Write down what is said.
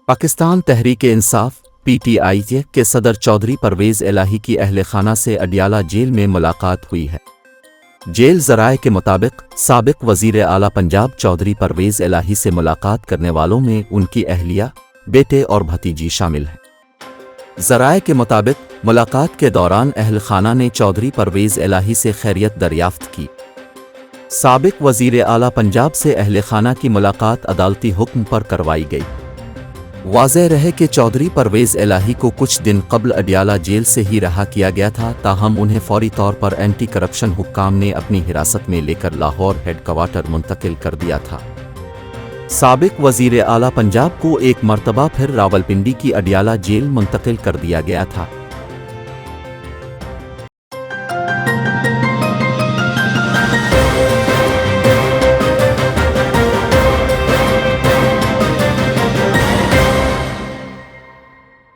Pakistan Tehreek-e-Insaf (PTI) के सदर चौधरी परवेज़ इलाही की अहल खाना से अडियाला जेल में मुलाकात हुई है। जेल ज़राए के मुताबिक साबिक़ वज़ीर आला पंजाब चौधरी परवेज़ इलाही से मुलाकात करने वालों में उनकी अहलिया, बेटे और भतीजी शामिल हैं। ज़राए के मुताबिक मुलाकात के दौरान अहल खाना ने चौधरी परवेज़ इलाही से खैरियत दरियाफ्त की। साबिक़ वज़ीर आला पंजाब से अहल खाना की मुलाकात अदालती हुक्म पर करवाई गई। वाज़ेह रहे कि चौधरी परवेज़ इलाही को कुछ दिन कबल अडियाला जेल से ही रहा किया गया था, ताहम उन्हें फौरी तौर पर एंटी करप्शन हुक्काम ने अपनी हिरासत में लेकर लाहौर हेडक्वार्टर मुंतकिल कर दिया था। साबिक़ वज़ीर आला पंजाब को एक मरतबा फिर रावलपिंडी की अडियाला जेल मुंतकिल कर दिया गया था।